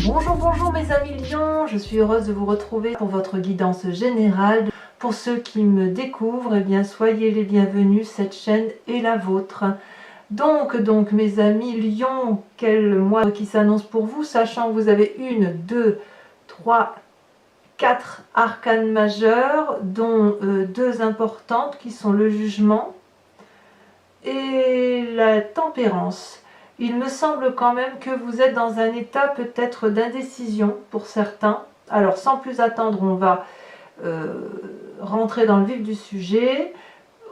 Bonjour, bonjour mes amis lions, je suis heureuse de vous retrouver pour votre guidance générale. Pour ceux qui me découvrent, eh bien soyez les bienvenus, cette chaîne est la vôtre. Donc mes amis lions, quel mois qui s'annonce pour vous, sachant que vous avez 1, 2, 3, 4 arcanes majeures, dont 2 importantes qui sont le jugement et la tempérance. Il me semble quand même que vous êtes dans un état peut-être d'indécision pour certains. Alors sans plus attendre, on va rentrer dans le vif du sujet.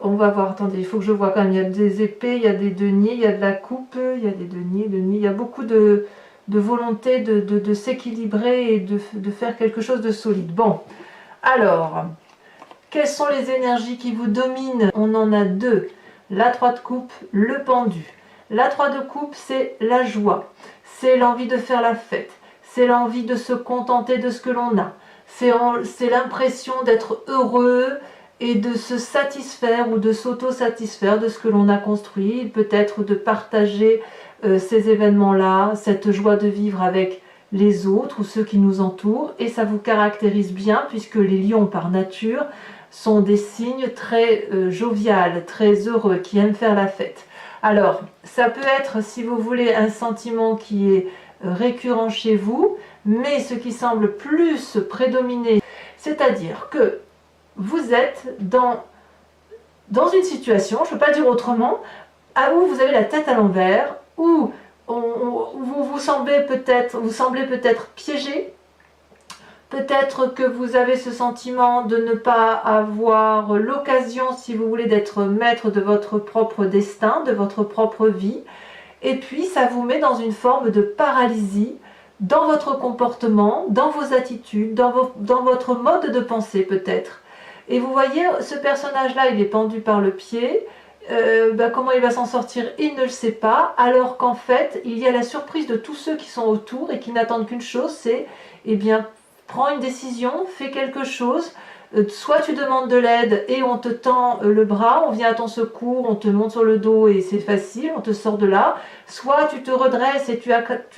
On va voir, attendez, il faut que je vois quand même, il y a des épées, il y a des deniers, il y a de la coupe, il y a des deniers, il y a beaucoup de volonté de s'équilibrer et de faire quelque chose de solide. Bon, alors, quelles sont les énergies qui vous dominent? On en a 2, la 3 de coupe, le pendu. La 3 de coupe, c'est la joie, c'est l'envie de faire la fête, c'est l'envie de se contenter de ce que l'on a, c'est l'impression d'être heureux et de se satisfaire ou de s'auto-satisfaire de ce que l'on a construit, peut-être de partager ces événements-là, cette joie de vivre avec les autres ou ceux qui nous entourent, et ça vous caractérise bien puisque les lions par nature sont des signes très joviales, très heureux, qui aiment faire la fête. Alors, ça peut être, si vous voulez, un sentiment qui est récurrent chez vous, mais ce qui semble plus prédominer, c'est-à-dire que vous êtes dans une situation, je ne peux pas dire autrement, où vous avez la tête à l'envers, où vous semblez peut-être piégé. Peut-être que vous avez ce sentiment de ne pas avoir l'occasion, si vous voulez, d'être maître de votre propre destin, de votre propre vie. Et puis, ça vous met dans une forme de paralysie dans votre comportement, dans vos attitudes, dans votre mode de pensée peut-être. Et vous voyez, ce personnage-là, il est pendu par le pied. Comment il va s'en sortir, il ne le sait pas. Alors qu'en fait, il y a la surprise de tous ceux qui sont autour et qui n'attendent qu'une chose, c'est, eh bien, prends une décision, fais quelque chose, soit tu demandes de l'aide et on te tend le bras, on vient à ton secours, on te monte sur le dos et c'est facile, on te sort de là, soit tu te redresses et tu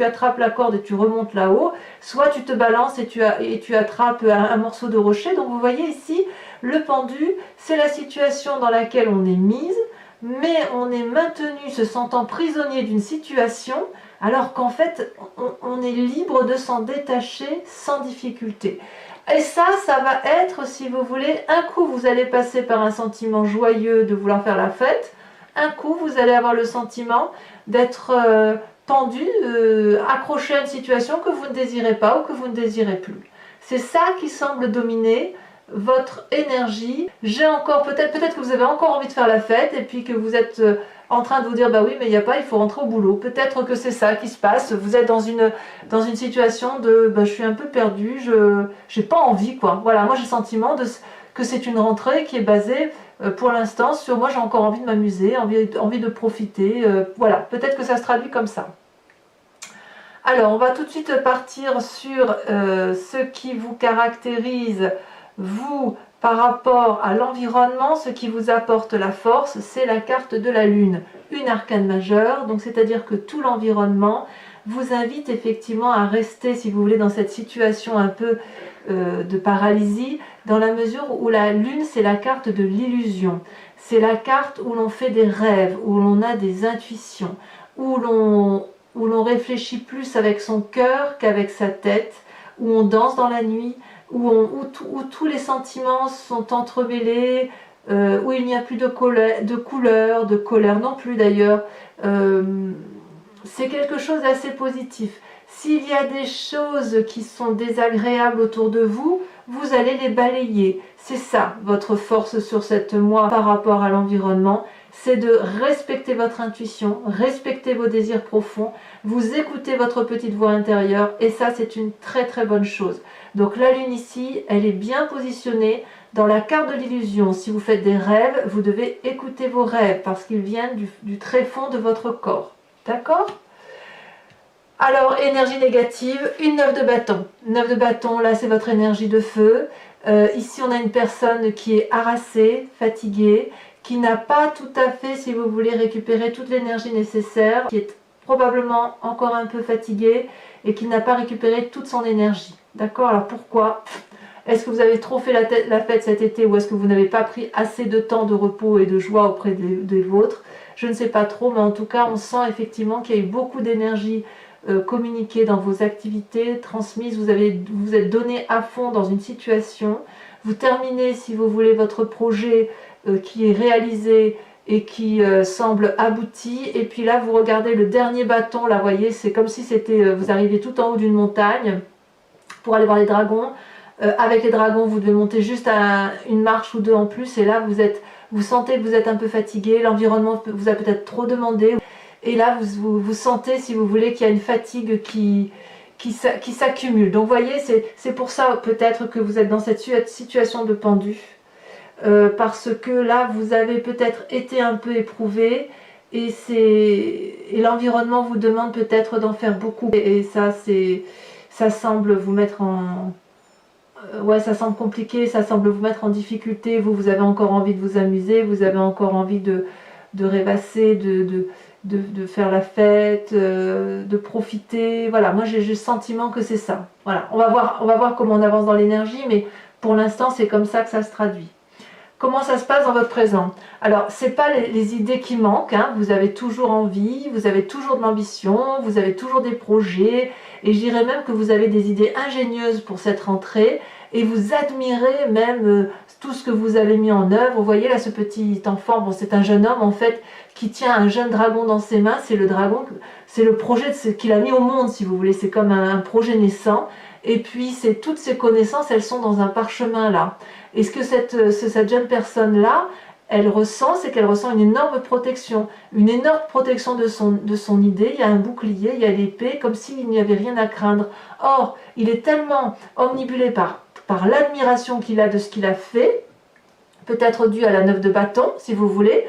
attrapes la corde et tu remontes là-haut, soit tu te balances et tu attrapes un morceau de rocher. Donc vous voyez ici, le pendu, c'est la situation dans laquelle on est mise, mais on est maintenu se sentant prisonnier d'une situation, alors qu'en fait, on est libre de s'en détacher sans difficulté. Et ça va être, si vous voulez, un coup vous allez passer par un sentiment joyeux de vouloir faire la fête, un coup vous allez avoir le sentiment d'être pendu, accroché à une situation que vous ne désirez pas ou que vous ne désirez plus. C'est ça qui semble dominer votre énergie. J'ai encore, peut-être que vous avez encore envie de faire la fête et puis que vous êtes en train de vous dire bah oui mais il n'y a pas, il faut rentrer au boulot. Peut-être que c'est ça qui se passe, vous êtes dans une situation de je suis un peu perdu, j'ai pas envie quoi. Voilà, moi j'ai le sentiment que c'est une rentrée qui est basée pour l'instant sur moi j'ai encore envie de m'amuser, envie de profiter, voilà, peut-être que ça se traduit comme ça. Alors on va tout de suite partir sur ce qui vous caractérise vous par rapport à l'environnement. Ce qui vous apporte la force, c'est la carte de la lune, une arcane majeure, donc c'est-à-dire que tout l'environnement vous invite effectivement à rester, si vous voulez, dans cette situation un peu de paralysie, dans la mesure où la lune, c'est la carte de l'illusion, c'est la carte où l'on fait des rêves, où l'on a des intuitions, où l'on réfléchit plus avec son cœur qu'avec sa tête, où on danse dans la nuit, où tous les sentiments sont entremêlés, où il n'y a plus de colère non plus d'ailleurs. C'est quelque chose d'assez positif. S'il y a des choses qui sont désagréables autour de vous, vous allez les balayer. C'est ça votre force sur cette mois par rapport à l'environnement, c'est de respecter votre intuition, respecter vos désirs profonds, vous écoutez votre petite voix intérieure et ça c'est une très très bonne chose. Donc la lune ici, elle est bien positionnée dans la carte de l'illusion. Si vous faites des rêves, vous devez écouter vos rêves parce qu'ils viennent du tréfonds de votre corps. D'accord ? Alors, énergie négative, une 9 de bâton. 9 de bâton, là c'est votre énergie de feu. Ici on a une personne qui est harassée, fatiguée, qui n'a pas tout à fait, si vous voulez, récupérer toute l'énergie nécessaire, qui est probablement encore un peu fatiguée et qu'il n'a pas récupéré toute son énergie. D'accord? Alors pourquoi? Est-ce que vous avez trop fait la fête cet été ou est-ce que vous n'avez pas pris assez de temps de repos et de joie auprès des vôtres? Je ne sais pas trop, mais en tout cas, on sent effectivement qu'il y a eu beaucoup d'énergie communiquée dans vos activités, transmises. Vous êtes donné à fond dans une situation. Vous terminez, si vous voulez, votre projet qui est réalisé et qui semble abouti. Et puis là, vous regardez le dernier bâton. Là, vous voyez, c'est comme si vous arriviez tout en haut d'une montagne pour aller voir les dragons. Avec les dragons, vous devez monter juste à une marche ou deux en plus. Et là, vous sentez que vous êtes un peu fatigué. L'environnement vous a peut-être trop demandé. Et là, vous sentez, si vous voulez, qu'il y a une fatigue qui s'accumule. Donc, vous voyez, c'est pour ça peut-être que vous êtes dans cette situation de pendu. Parce que là, vous avez peut-être été un peu éprouvé. Et l'environnement vous demande peut-être d'en faire beaucoup. Et ça semble vous mettre en... Ouais, ça semble compliqué, ça semble vous mettre en difficulté. Vous avez encore envie de vous amuser, vous avez encore envie de rêvasser, de faire la fête, de profiter. Voilà, moi j'ai le sentiment que c'est ça. Voilà, on va voir comment on avance dans l'énergie, mais pour l'instant c'est comme ça que ça se traduit. Comment ça se passe dans votre présent? Alors, ce n'est pas les idées qui manquent, hein. Vous avez toujours envie, vous avez toujours de l'ambition, vous avez toujours des projets, et je dirais même que vous avez des idées ingénieuses pour cette rentrée, et vous admirez même tout ce que vous avez mis en œuvre. Vous voyez là ce petit enfant, bon, c'est un jeune homme en fait, qui tient un jeune dragon dans ses mains. C'est le dragon, c'est le projet qu'il a mis au monde, si vous voulez, c'est comme un projet naissant. Et puis, toutes ces connaissances, elles sont dans un parchemin là. Et ce que cette jeune personne-là, elle ressent, c'est qu'elle ressent une énorme protection de son idée. Il y a un bouclier, il y a l'épée, comme s'il n'y avait rien à craindre. Or, il est tellement omnibulé par l'admiration qu'il a de ce qu'il a fait, peut-être dû à la 9 de bâton, si vous voulez,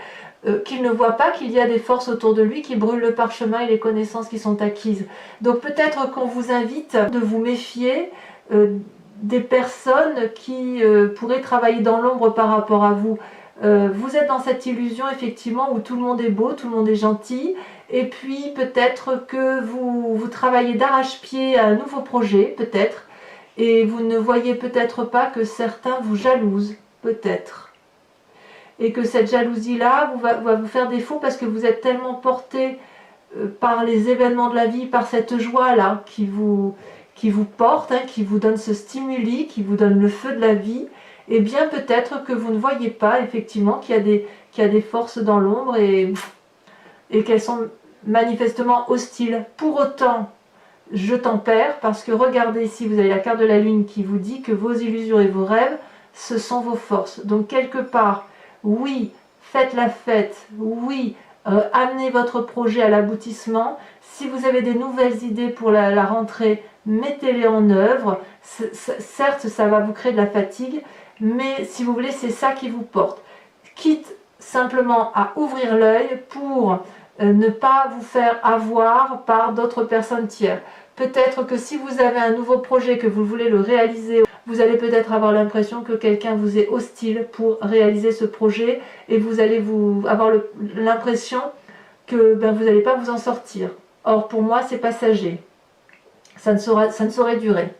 qu'il ne voit pas qu'il y a des forces autour de lui qui brûlent le parchemin et les connaissances qui sont acquises. Donc peut-être qu'on vous invite de vous méfier des personnes qui pourraient travailler dans l'ombre par rapport à vous. Vous êtes dans cette illusion effectivement où tout le monde est beau, tout le monde est gentil, et puis peut-être que vous travaillez d'arrache-pied à un nouveau projet, peut-être, et vous ne voyez peut-être pas que certains vous jalousent, peut-être. Et que cette jalousie-là va vous faire défaut parce que vous êtes tellement porté par les événements de la vie, par cette joie-là qui vous porte, hein, qui vous donne ce stimuli, qui vous donne le feu de la vie, et bien peut-être que vous ne voyez pas effectivement qu'il y a des forces dans l'ombre et qu'elles sont manifestement hostiles. Pour autant, je tempère parce que regardez ici, vous avez la carte de la lune qui vous dit que vos illusions et vos rêves, ce sont vos forces. Donc quelque part, oui, faites la fête, oui, amenez votre projet à l'aboutissement. Si vous avez des nouvelles idées pour la rentrée, mettez-les en œuvre. Certes, ça va vous créer de la fatigue, mais si vous voulez, c'est ça qui vous porte. Quitte simplement à ouvrir l'œil pour ne pas vous faire avoir par d'autres personnes tiers. Peut-être que si vous avez un nouveau projet, que vous voulez le réaliser, vous allez peut-être avoir l'impression que quelqu'un vous est hostile pour réaliser ce projet et vous allez avoir l'impression que vous n'allez pas vous en sortir. Or, pour moi, c'est passager. Ça ne saurait durer.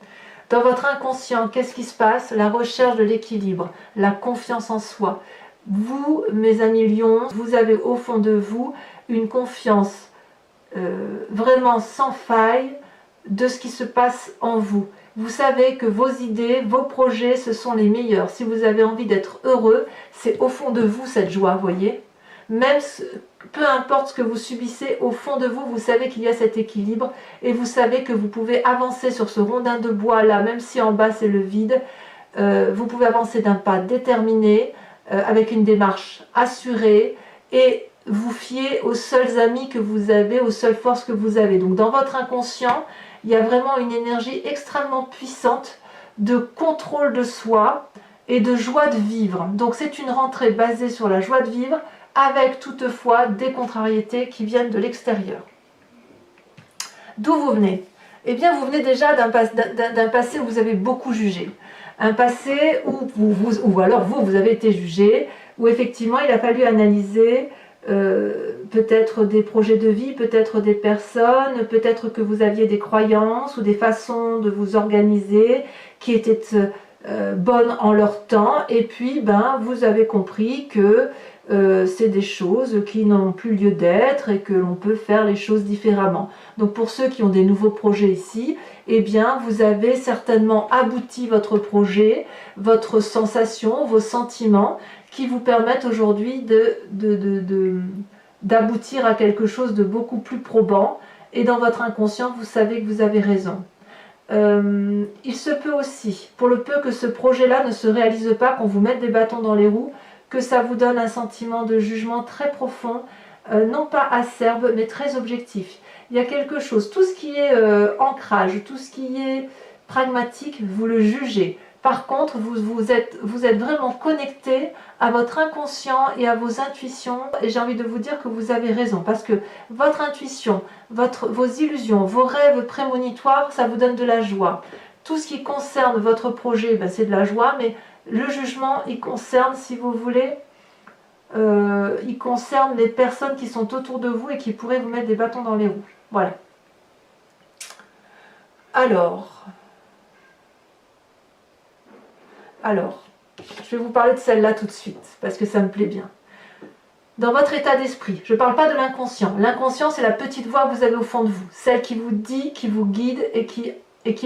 Dans votre inconscient, qu'est-ce qui se passe? La recherche de l'équilibre, la confiance en soi. Vous, mes amis lions, vous avez au fond de vous une confiance vraiment sans faille de ce qui se passe en vous. Vous savez que vos idées, vos projets, ce sont les meilleurs. Si vous avez envie d'être heureux, c'est au fond de vous cette joie, vous voyez. Même peu importe ce que vous subissez, au fond de vous, vous savez qu'il y a cet équilibre et vous savez que vous pouvez avancer sur ce rondin de bois là, même si en bas c'est le vide. Vous pouvez avancer d'un pas déterminé, avec une démarche assurée et vous fier aux seuls amis que vous avez, aux seules forces que vous avez. Donc dans votre inconscient, il y a vraiment une énergie extrêmement puissante de contrôle de soi et de joie de vivre. Donc c'est une rentrée basée sur la joie de vivre, avec toutefois des contrariétés qui viennent de l'extérieur. D'où vous venez? Eh bien, vous venez déjà d'un passé où vous avez beaucoup jugé. Un passé où alors vous avez été jugé, où effectivement il a fallu analyser peut-être des projets de vie, peut-être des personnes, peut-être que vous aviez des croyances ou des façons de vous organiser qui étaient bonnes en leur temps, et puis vous avez compris que c'est des choses qui n'ont plus lieu d'être et que l'on peut faire les choses différemment. Donc pour ceux qui ont des nouveaux projets ici, eh bien vous avez certainement abouti votre projet, votre sensation, vos sentiments qui vous permettent aujourd'hui d'aboutir à quelque chose de beaucoup plus probant, et dans votre inconscient vous savez que vous avez raison. Il se peut aussi, pour le peu que ce projet-là ne se réalise pas, qu'on vous mette des bâtons dans les roues, que ça vous donne un sentiment de jugement très profond, non pas acerbe, mais très objectif. Il y a quelque chose, tout ce qui est ancrage, tout ce qui est pragmatique, vous le jugez. Par contre, vous êtes vraiment connecté à votre inconscient et à vos intuitions, et j'ai envie de vous dire que vous avez raison, parce que votre intuition, vos illusions, vos rêves prémonitoires, ça vous donne de la joie. Tout ce qui concerne votre projet, c'est de la joie, mais le jugement, il concerne, si vous voulez, il concerne les personnes qui sont autour de vous et qui pourraient vous mettre des bâtons dans les roues. Voilà. Alors, je vais vous parler de celle-là tout de suite, parce que ça me plaît bien. Dans votre état d'esprit, je ne parle pas de l'inconscient. L'inconscient, c'est la petite voix que vous avez au fond de vous, celle qui vous dit, qui vous guide et qui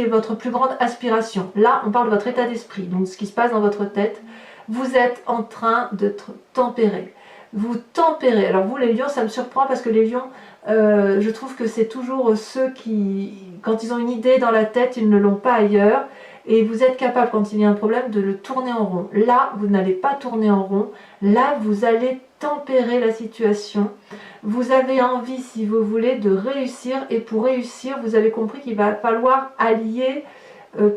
est votre plus grande aspiration. Là, on parle de votre état d'esprit, donc ce qui se passe dans votre tête. Vous êtes en train d'être tempéré. Vous tempérez. Alors vous, les lions, ça me surprend parce que les lions, je trouve que c'est toujours ceux qui, quand ils ont une idée dans la tête, ils ne l'ont pas ailleurs. Et vous êtes capable, quand il y a un problème, de le tourner en rond. Là, vous n'allez pas tourner en rond. Là, vous allez tempérer la situation. Vous avez envie, si vous voulez, de réussir. Et pour réussir, vous avez compris qu'il va falloir allier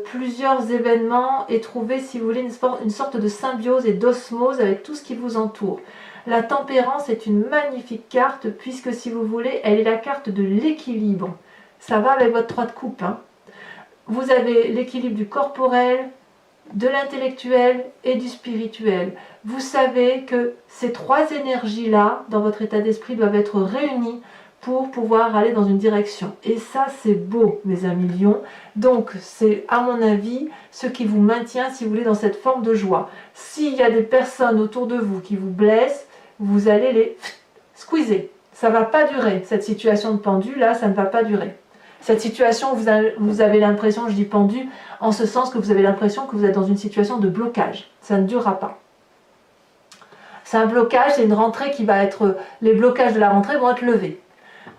plusieurs événements et trouver, si vous voulez, une sorte de symbiose et d'osmose avec tout ce qui vous entoure. La tempérance est une magnifique carte, puisque, si vous voulez, elle est la carte de l'équilibre. Ça va avec votre 3 de coupe, hein. Vous avez l'équilibre du corporel, de l'intellectuel et du spirituel. Vous savez que ces 3 énergies-là, dans votre état d'esprit, doivent être réunies pour pouvoir aller dans une direction. Et ça, c'est beau, mes amis lions. Donc, c'est, à mon avis, ce qui vous maintient, si vous voulez, dans cette forme de joie. S'il y a des personnes autour de vous qui vous blessent, vous allez les squeezer. Ça ne va pas durer. Cette situation de pendu, là, ça ne va pas durer. Cette situation, vous avez l'impression, je dis pendu, en ce sens que vous avez l'impression que vous êtes dans une situation de blocage. Ça ne durera pas. C'est un blocage, c'est une rentrée qui va être... Les blocages de la rentrée vont être levés.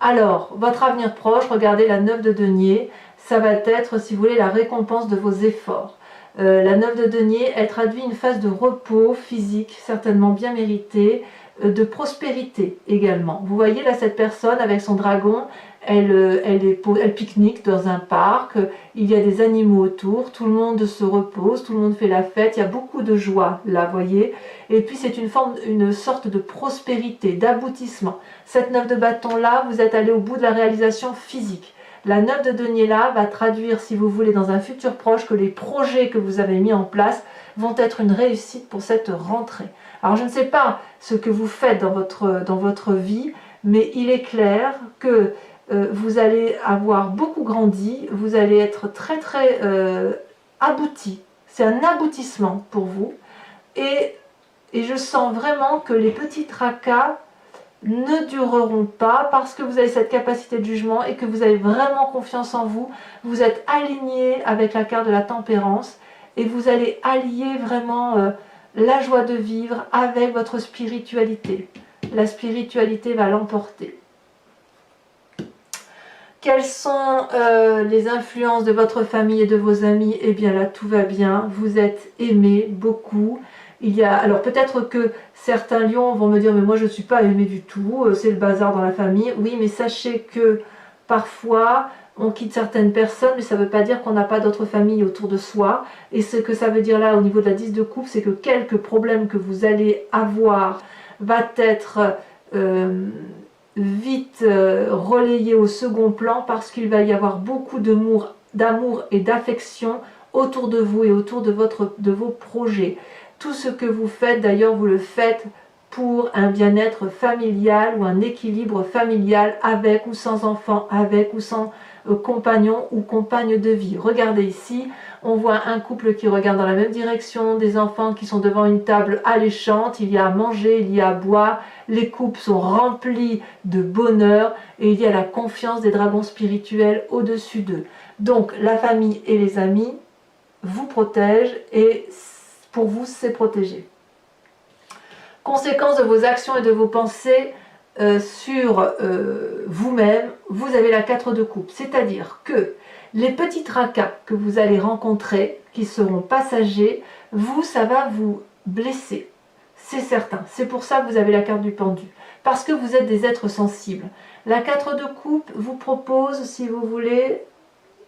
Alors, votre avenir proche, regardez la 9 de denier, ça va être, si vous voulez, la récompense de vos efforts. La 9 de denier, elle traduit une phase de repos physique, certainement bien méritée, de prospérité également. Vous voyez là cette personne avec son dragon, elle pique-nique dans un parc, il y a des animaux autour, tout le monde se repose, tout le monde fait la fête, il y a beaucoup de joie là, voyez. Et puis c'est une sorte de prospérité, d'aboutissement. Cette 9 de bâton là, vous êtes allé au bout de la réalisation physique. La 9 de denier là va traduire, si vous voulez, dans un futur proche, que les projets que vous avez mis en place vont être une réussite pour cette rentrée. Alors je ne sais pas ce que vous faites dans votre vie, mais il est clair que vous allez avoir beaucoup grandi, vous allez être très très abouti. C'est un aboutissement pour vous. Et je sens vraiment que les petits tracas ne dureront pas parce que vous avez cette capacité de jugement et que vous avez vraiment confiance en vous. Vous êtes aligné avec la carte de la tempérance et vous allez allier vraiment la joie de vivre avec votre spiritualité. La spiritualité va l'emporter. Quelles sont les influences de votre famille et de vos amis? Eh bien là, tout va bien. Vous êtes aimés beaucoup. Alors peut-être que certains lions vont me dire mais moi je ne suis pas aimé du tout, c'est le bazar dans la famille. Oui, mais sachez que parfois on quitte certaines personnes, mais ça ne veut pas dire qu'on n'a pas d'autres familles autour de soi. Et ce que ça veut dire là au niveau de la 10 de coupe, c'est que quelques problèmes que vous allez avoir va être vite relayé au second plan parce qu'il va y avoir beaucoup d'amour et d'affection autour de vous et autour de vos projets. Tout ce que vous faites, d'ailleurs, vous le faites pour un bien-être familial ou un équilibre familial avec ou sans enfant, avec ou sans compagnon ou compagne de vie. Regardez ici, on voit un couple qui regarde dans la même direction, des enfants qui sont devant une table alléchante, il y a à manger, il y a à boire, les couples sont remplis de bonheur et il y a la confiance des dragons spirituels au-dessus d'eux. Donc la famille et les amis vous protègent et pour vous c'est protégé. Conséquence de vos actions et de vos pensées sur vous-même, vous avez la 4 de coupe, c'est-à-dire que les petits tracas que vous allez rencontrer, qui seront passagers, vous, ça va vous blesser, c'est certain. C'est pour ça que vous avez la carte du pendu, parce que vous êtes des êtres sensibles. La 4 de coupe vous propose, si vous voulez,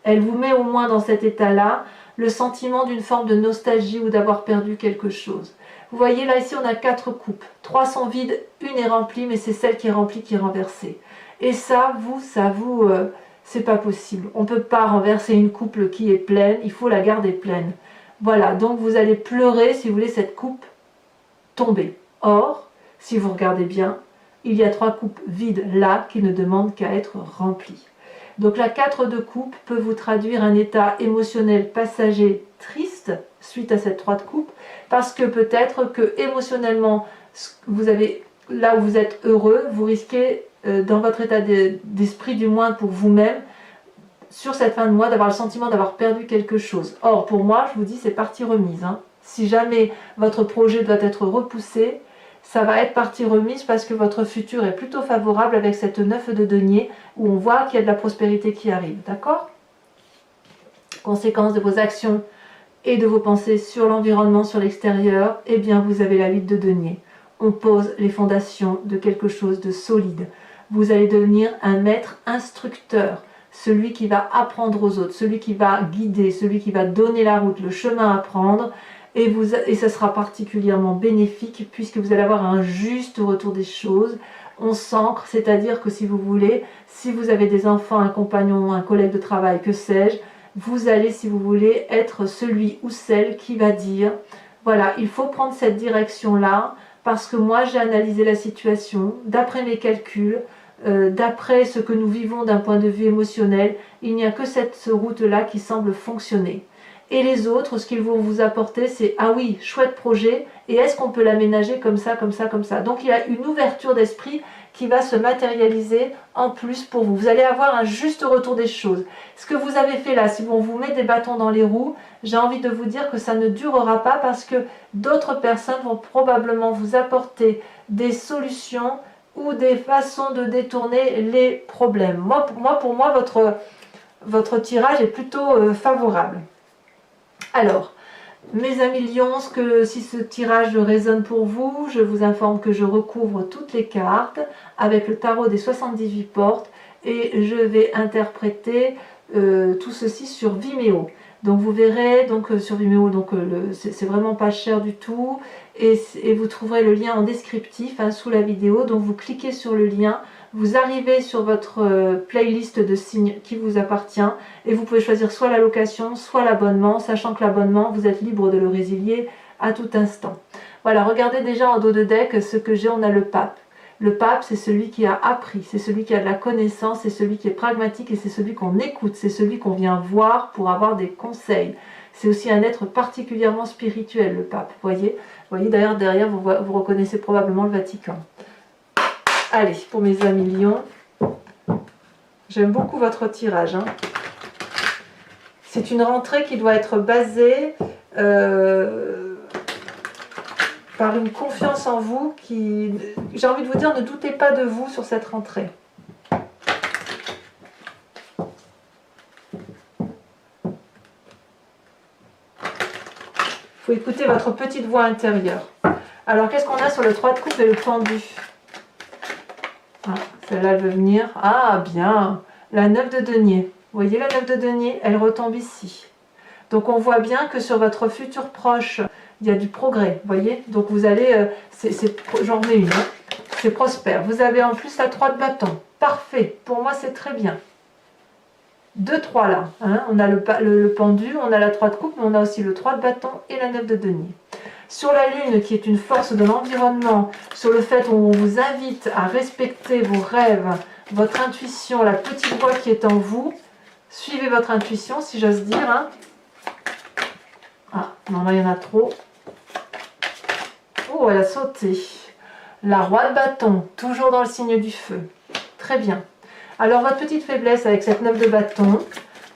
elle vous met au moins dans cet état-là, le sentiment d'une forme de nostalgie ou d'avoir perdu quelque chose. Vous voyez, là, ici, on a 4 coupes. 3 sont vides, une est remplie, mais c'est celle qui est remplie qui est renversée. Et ça, c'est pas possible. On ne peut pas renverser une coupe qui est pleine, il faut la garder pleine. Voilà, donc vous allez pleurer, si vous voulez, cette coupe tomber. Or, si vous regardez bien, il y a 3 coupes vides là qui ne demandent qu'à être remplies. Donc la 4 de coupe peut vous traduire un état émotionnel passager triste suite à cette 3 de coupe, parce que peut-être que émotionnellement, vous avez, là où vous êtes heureux, vous risquez dans votre état d'esprit du moins pour vous-même, sur cette fin de mois, d'avoir le sentiment d'avoir perdu quelque chose. Or pour moi, je vous dis, c'est partie remise. Si jamais votre projet doit être repoussé, ça va être partie remise parce que votre futur est plutôt favorable avec cette 9 de denier où on voit qu'il y a de la prospérité qui arrive, d'accord? Conséquence de vos actions et de vos pensées sur l'environnement, sur l'extérieur, eh bien vous avez la 8 de denier. On pose les fondations de quelque chose de solide. Vous allez devenir un maître instructeur, celui qui va apprendre aux autres, celui qui va guider, celui qui va donner la route, le chemin à prendre. Et ça sera particulièrement bénéfique puisque vous allez avoir un juste retour des choses. On s'ancre, c'est-à-dire que si vous voulez, si vous avez des enfants, un compagnon, un collègue de travail, que sais-je, vous allez, si vous voulez, être celui ou celle qui va dire, voilà, il faut prendre cette direction-là parce que moi j'ai analysé la situation, d'après mes calculs, d'après ce que nous vivons d'un point de vue émotionnel, il n'y a que cette route-là qui semble fonctionner. Et les autres, ce qu'ils vont vous apporter, c'est « Ah oui, chouette projet, et est-ce qu'on peut l'aménager comme ça, comme ça, comme ça ?» Donc il y a une ouverture d'esprit qui va se matérialiser en plus pour vous. Vous allez avoir un juste retour des choses. Ce que vous avez fait là, si on vous met des bâtons dans les roues, j'ai envie de vous dire que ça ne durera pas parce que d'autres personnes vont probablement vous apporter des solutions ou des façons de détourner les problèmes. Pour moi, votre tirage est plutôt favorable. Alors, mes amis lions, si ce tirage résonne pour vous, je vous informe que je recouvre toutes les cartes avec le tarot des 78 portes et je vais interpréter tout ceci sur Vimeo. Donc vous verrez sur Vimeo, c'est vraiment pas cher du tout et vous trouverez le lien en descriptif sous la vidéo. Donc vous cliquez sur le lien, vous arrivez sur votre playlist de signes qui vous appartient et vous pouvez choisir soit la location, soit l'abonnement, sachant que l'abonnement, vous êtes libre de le résilier à tout instant. Voilà, regardez déjà en dos de deck ce que j'ai, on a le pape. Le pape, c'est celui qui a appris, c'est celui qui a de la connaissance, c'est celui qui est pragmatique et c'est celui qu'on écoute, c'est celui qu'on vient voir pour avoir des conseils. C'est aussi un être particulièrement spirituel, le pape. Vous voyez d'ailleurs derrière, vous reconnaissez probablement le Vatican. Allez, pour mes amis lions, j'aime beaucoup votre tirage. C'est une rentrée qui doit être basée par une confiance en vous qui... J'ai envie de vous dire, ne doutez pas de vous sur cette rentrée. Il faut écouter votre petite voix intérieure. Alors, qu'est-ce qu'on a sur le 3 de coupe et le pendu? Celle-là, elle veut venir. Ah, bien. La 9 de denier. Vous voyez la 9 de denier? Elle retombe ici. Donc, on voit bien que sur votre futur proche, il y a du progrès, vous voyez. Donc vous allez, j'en remets une, c'est prospère. Vous avez en plus la 3 de bâton, parfait, pour moi c'est très bien. 2, 3 là, on a le pendu, on a la 3 de coupe, mais on a aussi le 3 de bâton et la 9 de denier. sur la lune qui est une force de l'environnement, sur le fait où on vous invite à respecter vos rêves, votre intuition, la petite voix qui est en vous. Suivez votre intuition, si j'ose dire. Hein. Ah, non, là, il y en a trop. Oh, elle a sauté. La roi de bâton, toujours dans le signe du feu. Très bien. Alors, votre petite faiblesse avec cette 9 de bâton,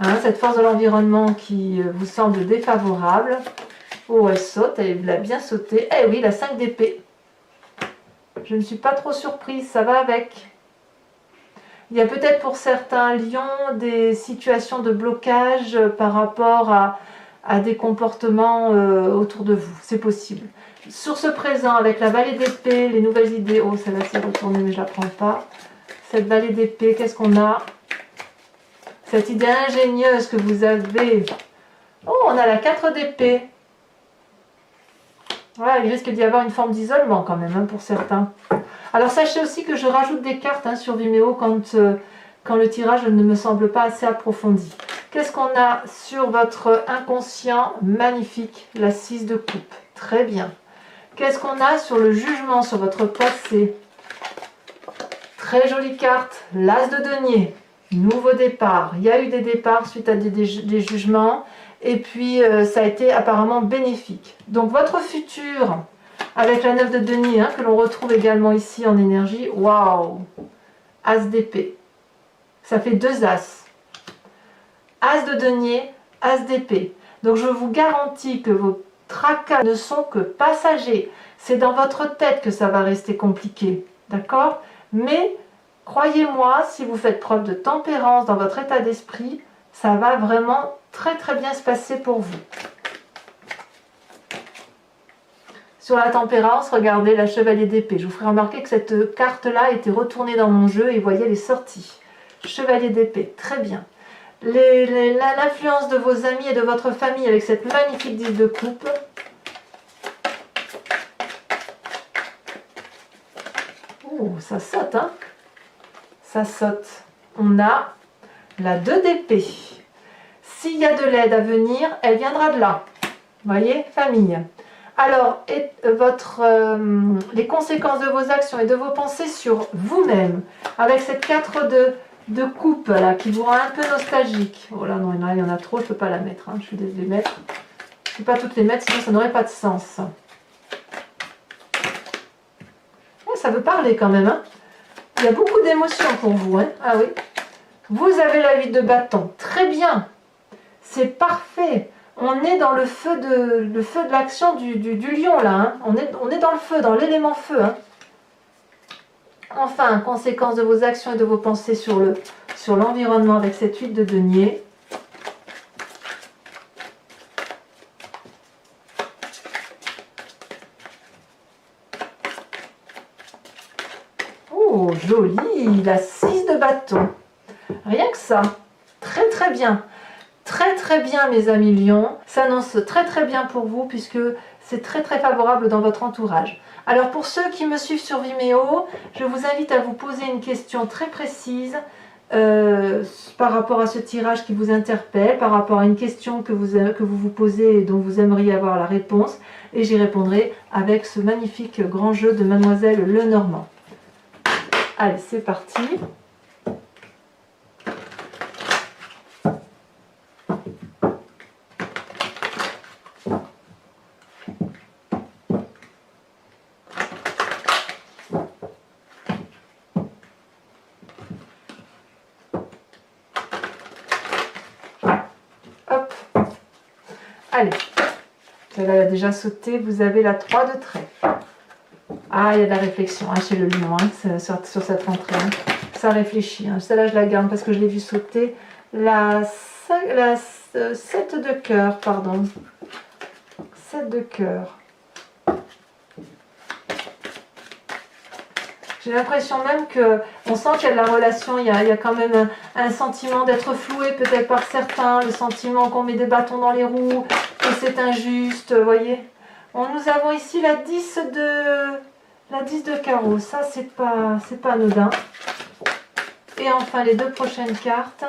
hein, cette force de l'environnement qui vous semble défavorable. Oh, elle saute, elle a bien sauté. Eh oui, la 5 d'épée. Je ne suis pas trop surprise, ça va avec. Il y a peut-être pour certains lions des situations de blocage par rapport à des comportements autour de vous. C'est possible. Sur ce présent, avec la vallée d'épée, les nouvelles idées. Oh, celle-là s'est retournée, mais je ne la prends pas. Cette vallée d'épée, qu'est-ce qu'on a? Cette idée ingénieuse que vous avez. Oh, on a la 4 d'épée. Ouais, il risque d'y avoir une forme d'isolement quand même, hein, pour certains. Alors sachez aussi que je rajoute des cartes hein, sur Vimeo quand le tirage ne me semble pas assez approfondi. Qu'est-ce qu'on a sur votre inconscient? Magnifique, la 6 de coupe. Très bien. Qu'est-ce qu'on a sur le jugement, sur votre passé? Très jolie carte, l'as de denier. Nouveau départ. Il y a eu des départs suite à des jugements. Et puis ça a été apparemment bénéfique. Donc votre futur... Avec la 9 de denier, hein, que l'on retrouve également ici en énergie. Waouh! As d'épée. Ça fait 2 as. As de denier, as d'épée. Donc je vous garantis que vos tracas ne sont que passagers. C'est dans votre tête que ça va rester compliqué. D'accord? Mais croyez-moi, si vous faites preuve de tempérance dans votre état d'esprit, ça va vraiment très très bien se passer pour vous. Sur la tempérance, regardez la chevalier d'épée. Je vous ferai remarquer que cette carte-là était retournée dans mon jeu et voyez, elle est sortie. Chevalier d'épée, très bien. L'influence de vos amis et de votre famille avec cette magnifique 10 de coupe. Oh, ça saute, hein? Ça saute. On a la 2 d'épée. S'il y a de l'aide à venir, elle viendra de là. Vous voyez, famille. Alors, les conséquences de vos actions et de vos pensées sur vous-même, avec cette 4 de coupe là, qui vous rend un peu nostalgique. Oh là, non, il y en a trop, je ne peux pas la mettre. Hein. Je suis désolée de les mettre. Je ne peux pas toutes les mettre, sinon ça n'aurait pas de sens. Oh, ça veut parler quand même. Hein. Il y a beaucoup d'émotions pour vous. Hein. Ah oui. Vous avez la 8 de bâton. Très bien. C'est parfait. On est dans le feu de l'action du lion là. Hein. On est dans le feu, dans l'élément feu. Hein. Enfin, conséquence de vos actions et de vos pensées sur l'environnement avec cette 8 de denier. Oh, joli, la 6 de bâton. Rien que ça. Très très bien. Très très bien mes amis lions, s'annonce très très bien pour vous puisque c'est très très favorable dans votre entourage. Alors pour ceux qui me suivent sur Vimeo, je vous invite à vous poser une question très précise par rapport à ce tirage qui vous interpelle, par rapport à une question que vous posez et dont vous aimeriez avoir la réponse et j'y répondrai avec ce magnifique grand jeu de Mademoiselle Lenormand. Allez, c'est parti. Hop. Allez. Celle-là a déjà sauté. Vous avez la 3 de trèfle. Ah, il y a de la réflexion hein, chez le lion hein, sur cette rentrée. Hein. Ça réfléchit. Hein. Celle-là, je la garde parce que je l'ai vu sauter. La 7 de cœur, pardon. 7 de cœur. J'ai l'impression même qu'on sent qu'il y a de la relation, il y a quand même un sentiment d'être floué peut-être par certains, le sentiment qu'on met des bâtons dans les roues, que c'est injuste, vous voyez. Nous avons ici la 10 de carreau, ça c'est pas anodin. Et enfin les 2 prochaines cartes.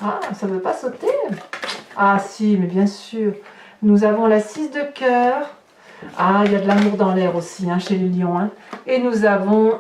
Ah, ça ne veut pas sauter? Ah si, mais bien sûr. Nous avons la 6 de cœur. Ah, il y a de l'amour dans l'air aussi, hein, chez les lions. Hein. Et nous avons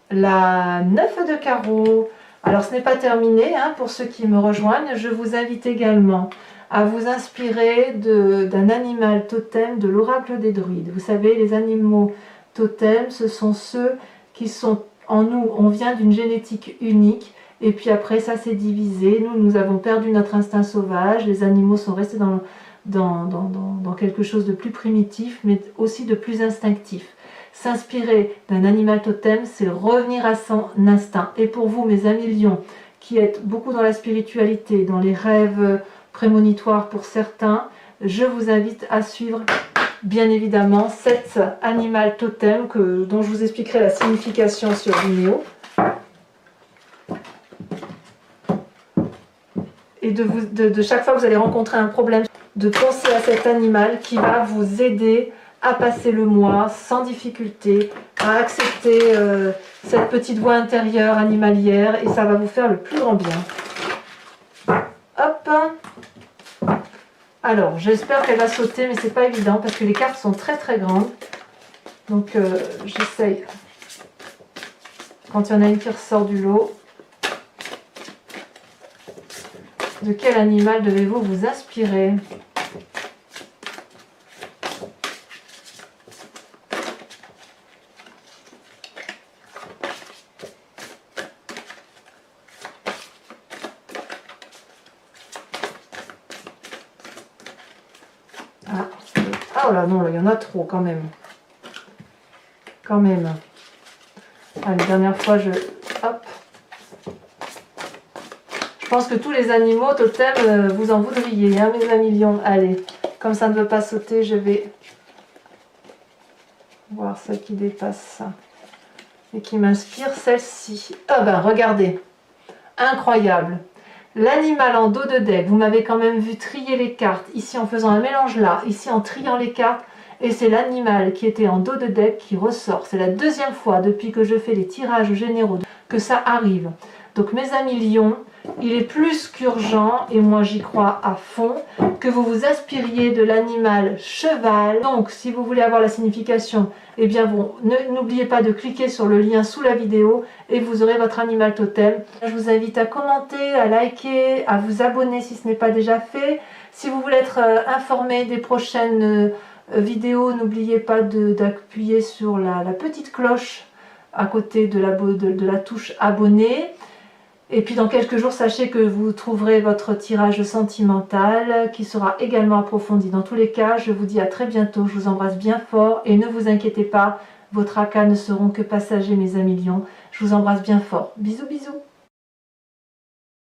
la 9 de carreau. Alors, ce n'est pas terminé, hein, pour ceux qui me rejoignent. Je vous invite également à vous inspirer d'un animal totem de l'oracle des druides. Vous savez, les animaux totems, ce sont ceux qui sont en nous. On vient d'une génétique unique. Et puis après, ça s'est divisé. Nous avons perdu notre instinct sauvage. Les animaux sont restés dans quelque chose de plus primitif, mais aussi de plus instinctif. S'inspirer d'un animal totem, c'est revenir à son instinct. Et pour vous, mes amis lions, qui êtes beaucoup dans la spiritualité, dans les rêves prémonitoires pour certains, je vous invite à suivre bien évidemment cet animal totem dont je vous expliquerai la signification sur Vimeo. Et de chaque fois que vous allez rencontrer un problème, de penser à cet animal qui va vous aider à passer le mois sans difficulté, à accepter cette petite voix intérieure animalière, et ça va vous faire le plus grand bien. Hop! Alors, j'espère qu'elle va sauter, mais c'est pas évident parce que les cartes sont très très grandes. Donc, j'essaye. Quand il y en a une qui ressort du lot. De quel animal devez-vous vous inspirer? Ah, oh là non, il y en a trop quand même. Quand même. Ah, la dernière fois, hop. Je pense que tous les animaux totems, vous en voudriez, hein, mes amis lions. Allez, comme ça ne veut pas sauter, je vais voir celle qui dépasse ça. Et qui m'inspire, celle-ci. Ah ben, regardez. Incroyable. L'animal en dos de deck, vous m'avez quand même vu trier les cartes, ici en faisant un mélange là, ici en triant les cartes, et c'est l'animal qui était en dos de deck qui ressort. C'est la deuxième fois depuis que je fais les tirages généraux que ça arrive. Donc mes amis lions, il est plus qu'urgent, et moi j'y crois à fond, que vous vous inspiriez de l'animal cheval. Donc si vous voulez avoir la signification, eh bien bon, n'oubliez pas de cliquer sur le lien sous la vidéo et vous aurez votre animal totem. Je vous invite à commenter, à liker, à vous abonner si ce n'est pas déjà fait. Si vous voulez être informé des prochaines vidéos, n'oubliez pas d'appuyer sur la petite cloche à côté de la touche abonner. Et puis dans quelques jours, sachez que vous trouverez votre tirage sentimental qui sera également approfondi. Dans tous les cas, je vous dis à très bientôt, je vous embrasse bien fort et ne vous inquiétez pas, vos tracas ne seront que passagers mes amis lions. Je vous embrasse bien fort. Bisous bisous.